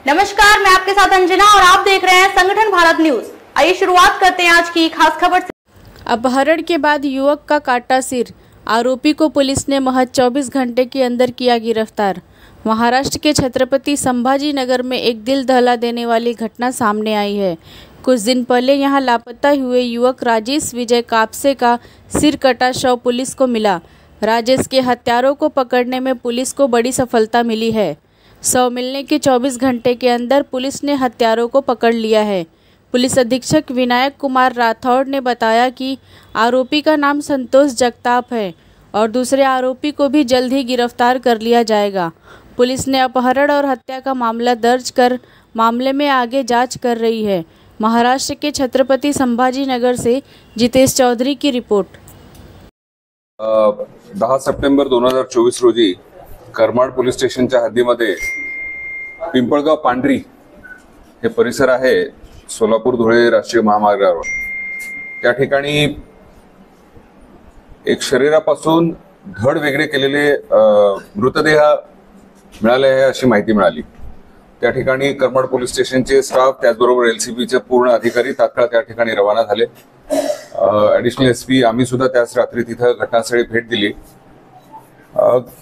नमस्कार, मैं आपके साथ अंजना और आप देख रहे हैं संगठन भारत न्यूज। आइए शुरुआत करते हैं आज की खास खबर से। अपहरण के बाद युवक का काटा सिर, आरोपी को पुलिस ने महज 24 घंटे के अंदर किया गिरफ्तार। महाराष्ट्र के छत्रपति संभाजी नगर में एक दिल दहला देने वाली घटना सामने आई है। कुछ दिन पहले यहां लापता हुए युवक राजेश विजय कापसे का सिर कटा शव पुलिस को मिला। राजेश के हत्यारों को पकड़ने में पुलिस को बड़ी सफलता मिली है। शव मिलने के 24 घंटे के अंदर पुलिस ने हत्यारों को पकड़ लिया है। पुलिस अधीक्षक विनायक कुमार राठौड़ ने बताया कि आरोपी का नाम संतोष जगताप है और दूसरे आरोपी को भी जल्द ही गिरफ्तार कर लिया जाएगा। पुलिस ने अपहरण और हत्या का मामला दर्ज कर मामले में आगे जांच कर रही है। महाराष्ट्र के छत्रपति संभाजी नगर से जितेश चौधरी की रिपोर्ट। 10 सप्टेंबर 2024 रोजी करमाड पोलीस स्टेशनच्या हद्दीमध्ये पिंपळगाव पांढरी हे परिसर आहे, सोलापूर धुळे राष्ट्रीय महामार्गावर। त्या ठिकाणी एक शरीरापासून धड वेगळे केलेले मृतदेह मिळाले आहे अशी माहिती मिळाली। त्या ठिकाणी करमाड पोलीस स्टेशनचे स्टाफ त्याचबरोबर एलसीबीचे पूर्ण अधिकारी तात्काळ त्या ठिकाणी रवाना झाले। ॲडिशनल एसपी आम्ही सुद्धा त्याच रात्री तिथे घटनास्थळी भेट दिली।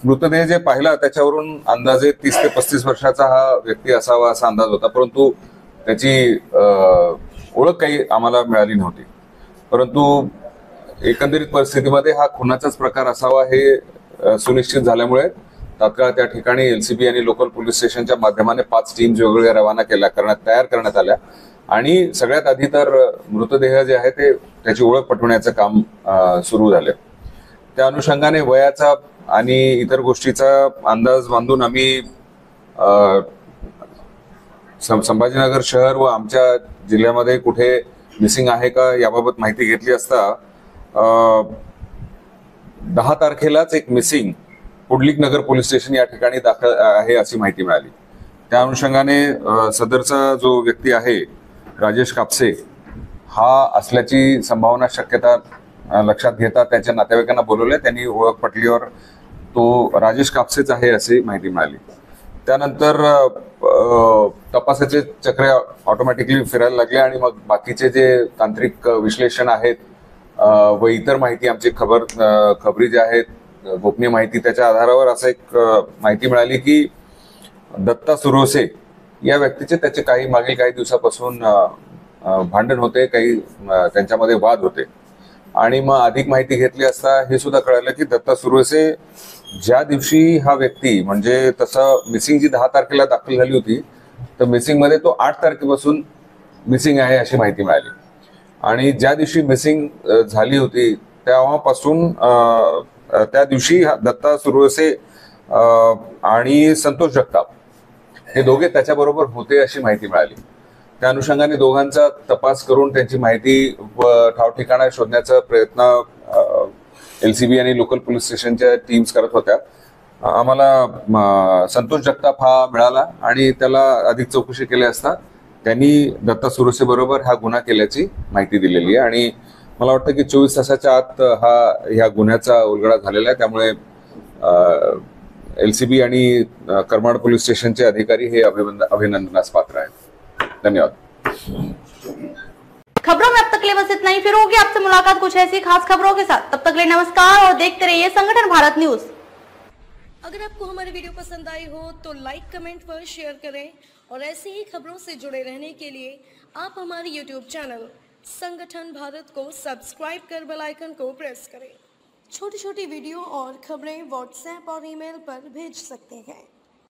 मृतदेह जे पाहिला त्याच्यावरून अंदाजे 30 ते 35 वर्षाचा हा व्यक्ती असावा असा अंदाज होता, परंतु त्याची ओळख काही आम्हाला मिळाली नव्हती। परंतु एकंदरीत परिस्थितीमध्ये हा खुनाचाच प्रकार असावा हे सुनिश्चित झाल्यामुळे तात्काळ त्या ठिकाणी एलसीबी आणि लोकल पोलीस स्टेशनच्या माध्यमाने 5 टीम्स वेगवेगळ्या रवाना तयार करण्यात आल्या आणि सगळ्यात आधी तर मृतदेह जे आहे ते त्याची ओळख पटवण्याचं काम सुरू झाले। त्या अनुषंगाने वयाचा आणि इतर गोष्टीचा अंदाज बांधून आम्ही संभाजीनगर शहर व आमच्या जिल्ह्यामध्ये कुठे मिसिंग आहे का याबाबत माहिती घेतली असता 10 तारखेलाच एक मिसिंग पुडलिक नगर पोलीस स्टेशन या ठिकाणी दाखल आहे अशी माहिती मिळाली। त्या अनुषंगाने सदरचा जो व्यक्ती आहे राजेश कापसे हा असल्याची संभावना शक्यता लक्षात घेता त्याच्या नातेवाईकांना बोलवले। त्यांनी ओळख पटलीवर तो राजेश कापसेच आहे अशी माहिती मिळाली। त्यानंतर तपासाचे चक्र ऑटोमॅटिकली फिरायला लागले आणि मग बाकीचे जे तांत्रिक विश्लेषण आहेत व इतर माहिती आमची खबरी जे आहेत गोपनीय माहिती त्याच्या आधारावर असं एक माहिती मिळाली की दत्ता सुरोसे या व्यक्तीचे त्याचे मागील काही दिवसापासून भांडण होते, काही त्यांच्यामध्ये वाद होते आणि मग अधिक माहिती घेतली असता हे सुद्धा कळलं की दत्ता सुरोसे ज्या दिवशी हा व्यक्ती म्हणजे तसं मिसिंग जी 10 तारखेला दाखल झाली होती तर मिसिंग मध्ये तो 8 तारखेपासून मिसिंग आहे अशी माहिती मिळाली आणि ज्या दिवशी मिसिंग झाली होती तेव्हापासून त्या दिवशी दत्ता सुरोसे आणि संतोष जगताप हे दोघे त्याच्याबरोबर होते अशी माहिती मिळाली। त्या अनुषंगाने दोघांचा तपास करून त्यांची माहिती व ठाव ठिकाणा शोधण्याचा प्रयत्न एलसीबी आणि लोकल पोलीस स्टेशनच्या टीम्स करत होत्या। आम्हाला संतोष जगताप हा मिळाला आणि त्याला अधिक चौकशी केली असता त्यांनी दत्ता सुरोसे बरोबर हा गुन्हा केल्याची माहिती दिलेली आहे आणि मला वाटतं की 24 तासाच्या आत ह्या गुन्ह्याचा उलगडा झालेला आहे। त्यामुळे एलसीबी आणि करमाड पोलीस स्टेशनचे अधिकारी हे अभिनंदनास पात्र आहेत। धन्यवाद। खबरों में अब तक के लिए बस इतना ही। फिर होगी आपसे मुलाकात कुछ ऐसी खास खबरों के साथ। तब तक के लिए नमस्कार और देखते रहिए संगठन भारत न्यूज। अगर आपको हमारी वीडियो पसंद आई हो तो लाइक, कमेंट पर शेयर करें और ऐसी ही खबरों से जुड़े रहने के लिए आप हमारे YouTube चैनल संगठन भारत को सब्सक्राइब कर बेल आइकन को प्रेस करें। छोटी छोटी वीडियो और खबरें व्हाट्सएप और ईमेल पर भेज सकते हैं।